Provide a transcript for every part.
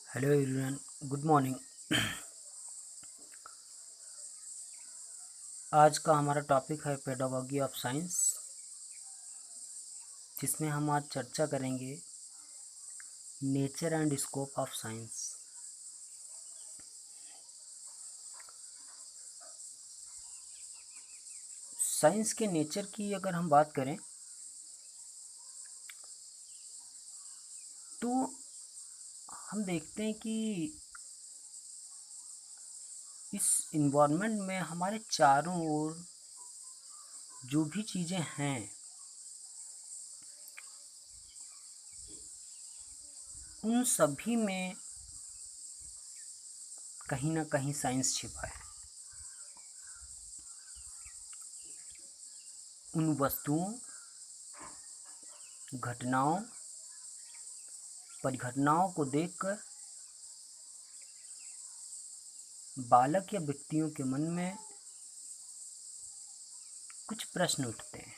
Hello everyone, good morning. आज का हमारा टॉपिक है पेडागॉजी ऑफ साइंस, जिसमें हम आज चर्चा करेंगे nature and scope of science. Science के नेचर की अगर हम बात करें तो हम देखते हैं कि इस इन्वायरमेंट में हमारे चारों ओर जो भी चीज़ें हैं उन सभी में कहीं ना कहीं साइंस छिपा है। उन वस्तुओं, घटनाओं, परिघटनाओं को देखकर बालक या व्यक्तियों के मन में कुछ प्रश्न उठते हैं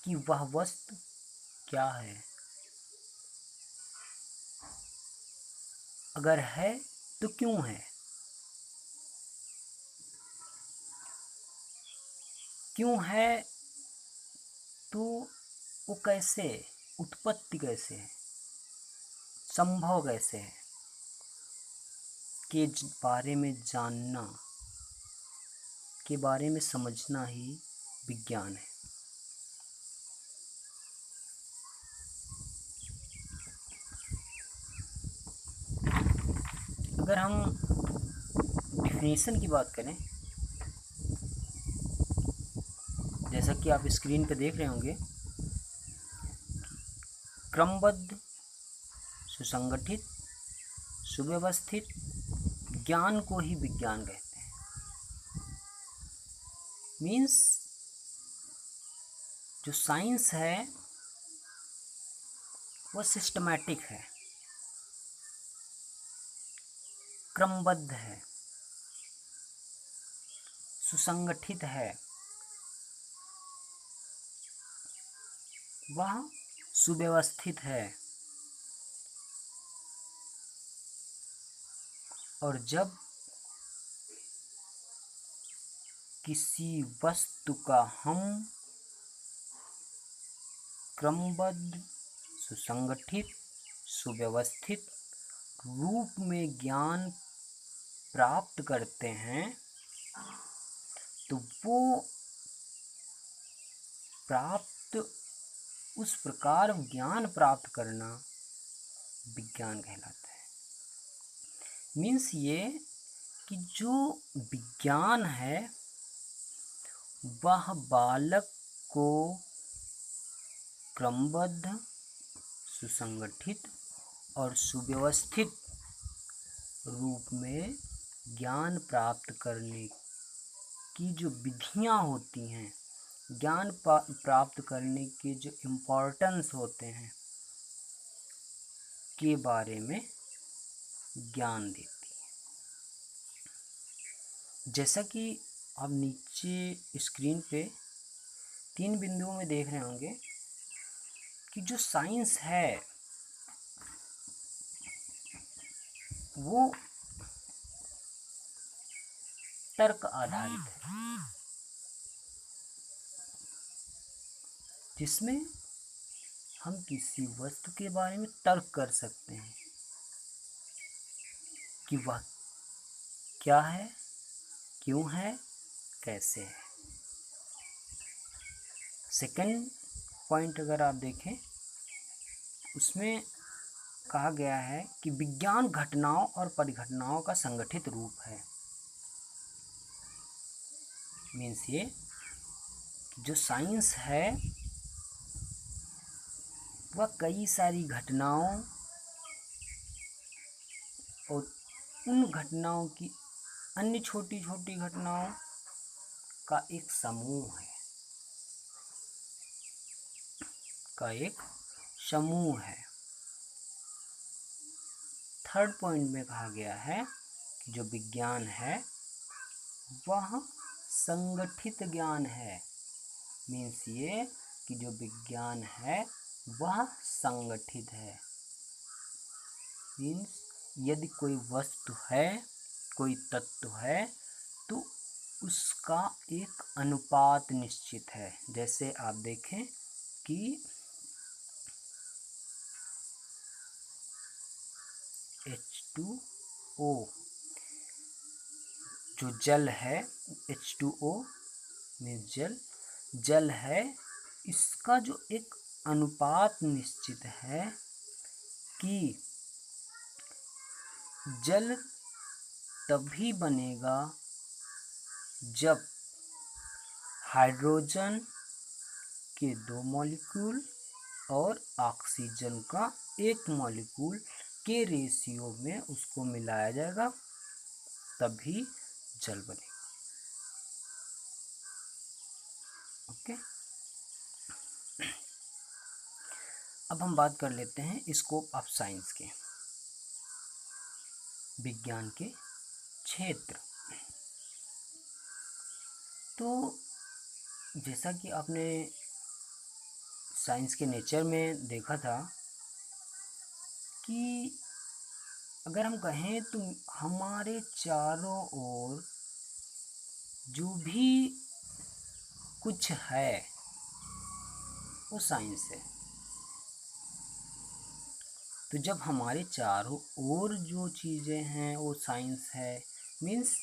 कि वह वस्तु क्या है, अगर है तो क्यों है, क्यों है तो वो कैसे, उत्पत्ति कैसे है, संभव कैसे है के बारे में जानना, के बारे में समझना ही विज्ञान है। अगर हम डिफिनीशन की बात करें, जैसा कि आप स्क्रीन पे देख रहे होंगे, क्रमबद्ध, सुसंगठित, सुव्यवस्थित ज्ञान को ही विज्ञान कहते हैं। मीन्स जो साइंस है वो सिस्टमैटिक है, क्रमबद्ध है, सुसंगठित है, वह सुव्यवस्थित है। और जब किसी वस्तु का हम क्रमबद्ध, सुसंगठित, सुव्यवस्थित रूप में ज्ञान प्राप्त करते हैं तो वो प्राप्त, उस प्रकार ज्ञान प्राप्त करना विज्ञान कहलाता है। मीन्स ये कि जो विज्ञान है वह बालक को क्रमबद्ध, सुसंगठित और सुव्यवस्थित रूप में ज्ञान प्राप्त करने की जो विधियां होती हैं, ज्ञान प्राप्त करने के जो इम्पोर्टेंस होते हैं के बारे में ज्ञान देती है। जैसा कि आप नीचे स्क्रीन पे 3 बिंदुओं में देख रहे होंगे कि जो साइंस है वो तर्क आधारित है, जिसमें हम किसी वस्तु के बारे में तर्क कर सकते हैं कि वह क्या है, क्यों है, कैसे है। सेकंड पॉइंट अगर आप देखें, उसमें कहा गया है कि विज्ञान घटनाओं और परिघटनाओं का संगठित रूप है। मीन्स ये जो साइंस है वह कई सारी घटनाओं और उन घटनाओं की अन्य छोटी छोटी घटनाओं का एक समूह है, है। थर्ड पॉइंट में कहा गया है कि जो विज्ञान है वह संगठित ज्ञान है। मीन्स ये कि जो विज्ञान है वह संगठित है। मीन्स यदि कोई वस्तु है, कोई तत्व है, तो उसका एक अनुपात निश्चित है। जैसे आप देखें कि H2O जो जल है, H2O मीन्स जल है, इसका जो एक अनुपात निश्चित है कि जल तभी बनेगा जब हाइड्रोजन के 2 मॉलिक्यूल और ऑक्सीजन का 1 मॉलिक्यूल के रेशियो में उसको मिलाया जाएगा, तभी जल बनेगा। ओके, अब हम बात कर लेते हैं स्कोप ऑफ साइंस के, विज्ञान के क्षेत्र। तो जैसा कि आपने साइंस के नेचर में देखा था कि अगर हम कहें तो हमारे चारों ओर जो भी कुछ है वो साइंस है। तो जब हमारे चारों ओर जो चीज़ें हैं वो साइंस है, मीन्स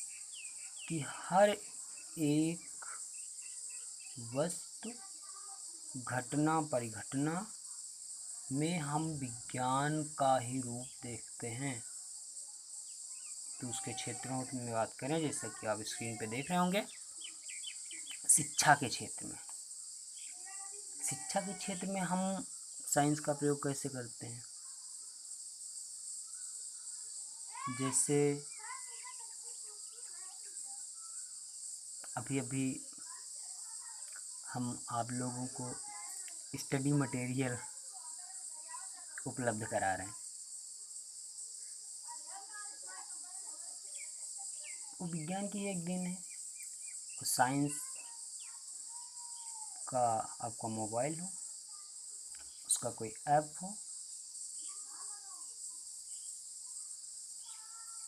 कि हर एक वस्तु, घटना, परिघटना में हम विज्ञान का ही रूप देखते हैं। तो उसके क्षेत्रों में बात करें, जैसा कि आप स्क्रीन पे देख रहे होंगे, शिक्षा के क्षेत्र में, शिक्षा के क्षेत्र में हम साइंस का प्रयोग कैसे करते हैं? जैसे अभी हम आप लोगों को स्टडी मटेरियल उपलब्ध करा रहे हैं, वो विज्ञान की एक देन है। साइंस का आपका मोबाइल हो, उसका कोई ऐप हो,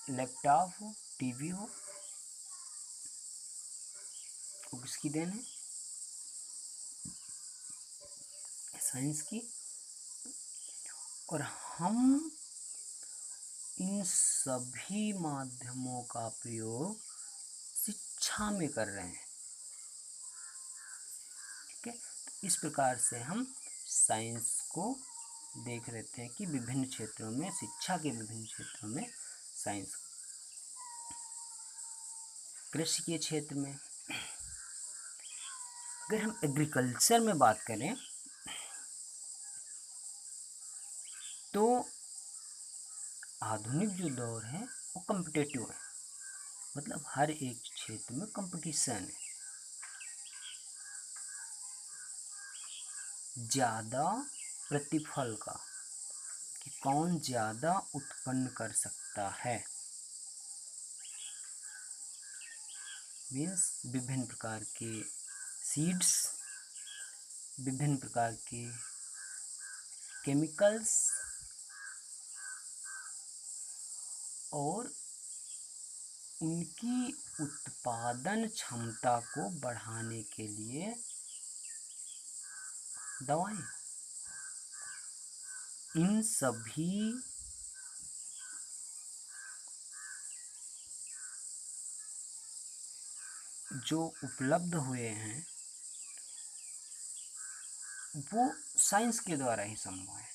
लैपटॉप हो, टीवी हो, वो किसकी देन है? साइंस की। और हम इन सभी माध्यमों का प्रयोग शिक्षा में कर रहे हैं। ठीक है, तो इस प्रकार से हम साइंस को देख लेते हैं कि विभिन्न क्षेत्रों में, शिक्षा के विभिन्न क्षेत्रों में साइंस। कृषि के क्षेत्र में, अगर हम एग्रीकल्चर में बात करें तो आधुनिक जो दौर है वो कॉम्पिटिटिव है, मतलब हर एक क्षेत्र में कंपटीशन है। ज़्यादा प्रतिफल का, कि कौन ज़्यादा उत्पन्न कर सकता है। मीन्स विभिन्न प्रकार के सीड्स, विभिन्न प्रकार के केमिकल्स और उनकी उत्पादन क्षमता को बढ़ाने के लिए दवाएं, इन सभी जो उपलब्ध हुए हैं वो साइंस के द्वारा ही संभव है,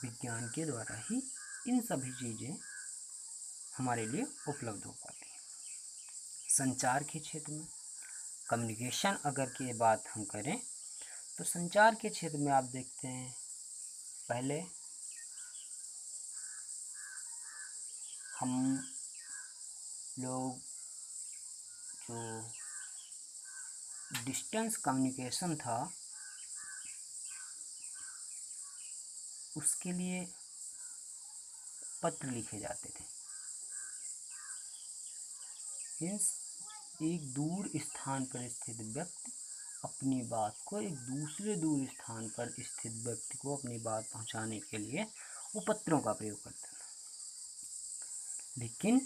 विज्ञान के द्वारा ही इन सभी चीज़ें हमारे लिए उपलब्ध हो पाती हैं। संचार के क्षेत्र में, कम्युनिकेशन अगर की बात हम करें तो संचार के क्षेत्र में आप देखते हैं, पहले हम लोग जो डिस्टेंस कम्युनिकेशन था उसके लिए पत्र लिखे जाते थे। मीन्स एक दूर स्थान पर स्थित व्यक्ति अपनी बात को एक दूसरे दूर स्थान पर स्थित व्यक्ति को अपनी बात पहुंचाने के लिए उपपत्रों का प्रयोग करते हैं। लेकिन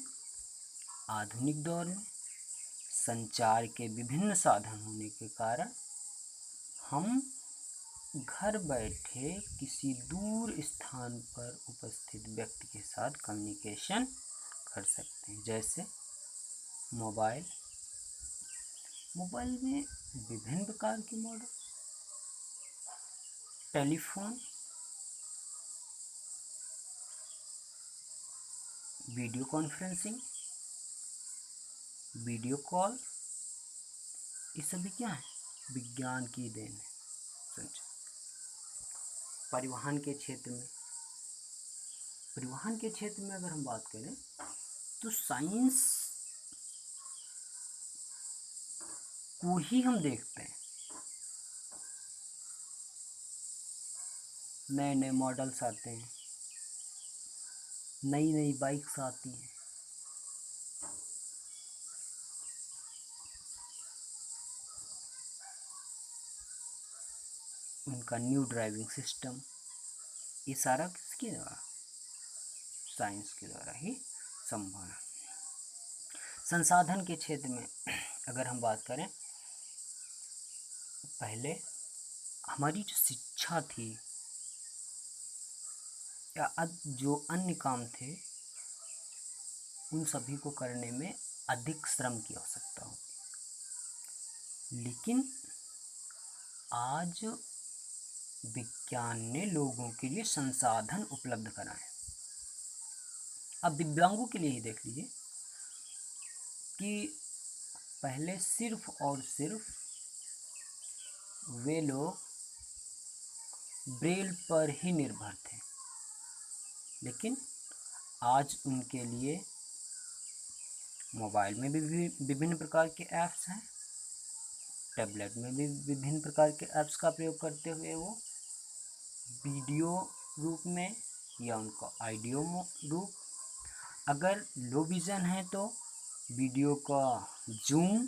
आधुनिक दौर में संचार के विभिन्न साधन होने के कारण हम घर बैठे किसी दूर स्थान पर उपस्थित व्यक्ति के साथ कम्युनिकेशन कर सकते हैं। जैसे मोबाइल में विभिन्न प्रकार के model, telephone, video conferencing, video call, ये सभी क्या है? विज्ञान की देन है। संचार परिवहन के क्षेत्र में अगर हम बात करें तो साइंस को ही हम देखते हैं। नए नए मॉडल्स आते हैं, नई नई बाइक्स आती हैं, उनका न्यू ड्राइविंग सिस्टम, ये सारा किसके द्वारा? साइंस के द्वारा ही संभव है। संसाधन के क्षेत्र में अगर हम बात करें, पहले हमारी जो शिक्षा थी या जो अन्य काम थे, उन सभी को करने में अधिक श्रम की आवश्यकता होती। लेकिन आज विज्ञान ने लोगों के लिए संसाधन उपलब्ध कराए। अब दिव्यांगों के लिए ही देख लीजिए कि पहले सिर्फ और सिर्फ वे लोग ब्रेल पर ही निर्भर थे, लेकिन आज उनके लिए मोबाइल में भी विभिन्न प्रकार के ऐप्स हैं, टैबलेट में भी विभिन्न प्रकार के ऐप्स का प्रयोग करते हुए वो वीडियो रूप में या उनका ऑडियो रूप, अगर लो विज़न है तो वीडियो का जूम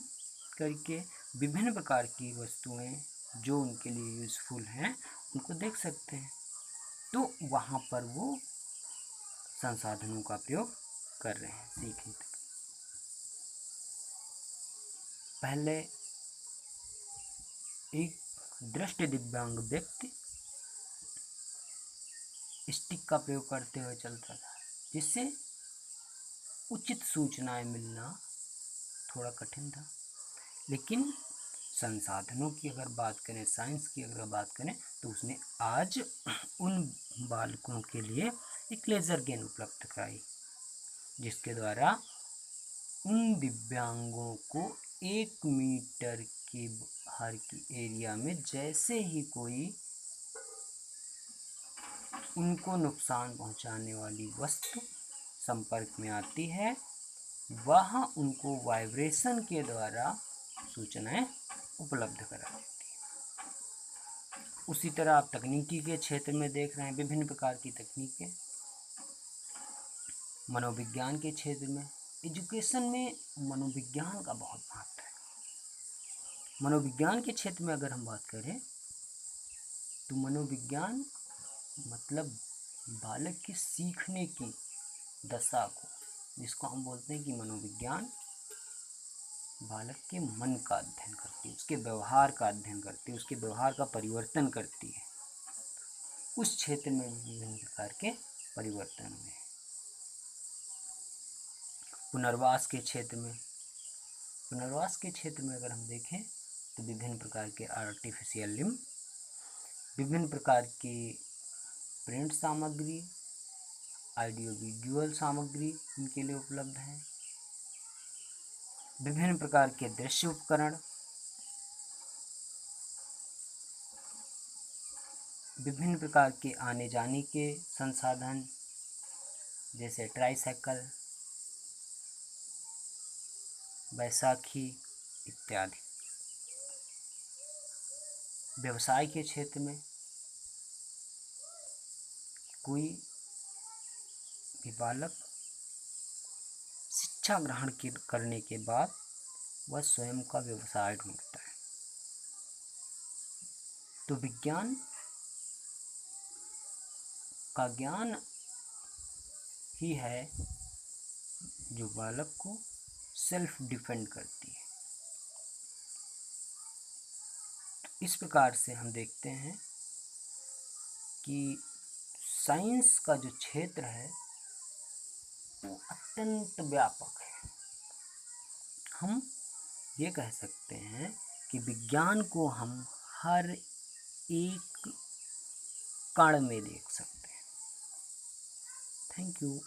करके विभिन्न प्रकार की वस्तुएं जो उनके लिए यूज़फुल हैं उनको देख सकते हैं। तो वहाँ पर वो संसाधनों का प्रयोग कर रहे हैं सीखने तक। पहले एक दृष्टि दिव्यांग व्यक्ति स्टिक का प्रयोग करते हुए चलता था, जिससे उचित सूचनाएं मिलना थोड़ा कठिन था। लेकिन संसाधनों की अगर बात करें, साइंस की अगर बात करें, तो उसने आज उन बालकों के लिए एक लेज़र गेन उपलब्ध कराई, जिसके द्वारा उन दिव्यांगों को 1 मीटर के बाहर की एरिया में जैसे ही कोई उनको नुकसान पहुंचाने वाली वस्तु संपर्क में आती है, वह उनको वाइब्रेशन के द्वारा सूचनाएं उपलब्ध करा देती है। उसी तरह आप तकनीकी के क्षेत्र में देख रहे हैं विभिन्न प्रकार की तकनीकें। मनोविज्ञान के क्षेत्र में, एजुकेशन में मनोविज्ञान का बहुत महत्व है। मनोविज्ञान के क्षेत्र में अगर हम बात करें तो मनोविज्ञान मतलब बालक की सीखने की दशा को, जिसको हम बोलते हैं कि मनोविज्ञान बालक के मन का अध्ययन करती है, उसके व्यवहार का अध्ययन करती है, उसके व्यवहार का परिवर्तन करती है। उस क्षेत्र में विभिन्न प्रकार के परिवर्तन हुए। पुनर्वास के क्षेत्र में अगर हम देखें तो विभिन्न प्रकार के आर्टिफिशियल लिम्ब, विभिन्न प्रकार की प्रिंट सामग्री, ऑडियो विजुअल सामग्री इनके लिए उपलब्ध है। विभिन्न प्रकार के दृश्य उपकरण, विभिन्न प्रकार के आने जाने के संसाधन जैसे ट्राईसाइकिल, बैसाखी इत्यादि। व्यवसाय के क्षेत्र में कोई भी बालक शिक्षा ग्रहण करने के बाद वह स्वयं का व्यवसाय ढूंढता है। तो विज्ञान का ज्ञान ही है जो बालक को सेल्फ डिफेंड करती है। तो इस प्रकार से हम देखते हैं कि साइंस का जो क्षेत्र है वो अत्यंत व्यापक है। हम ये कह सकते हैं कि विज्ञान को हम हर एक कण में देख सकते हैं। Thank you.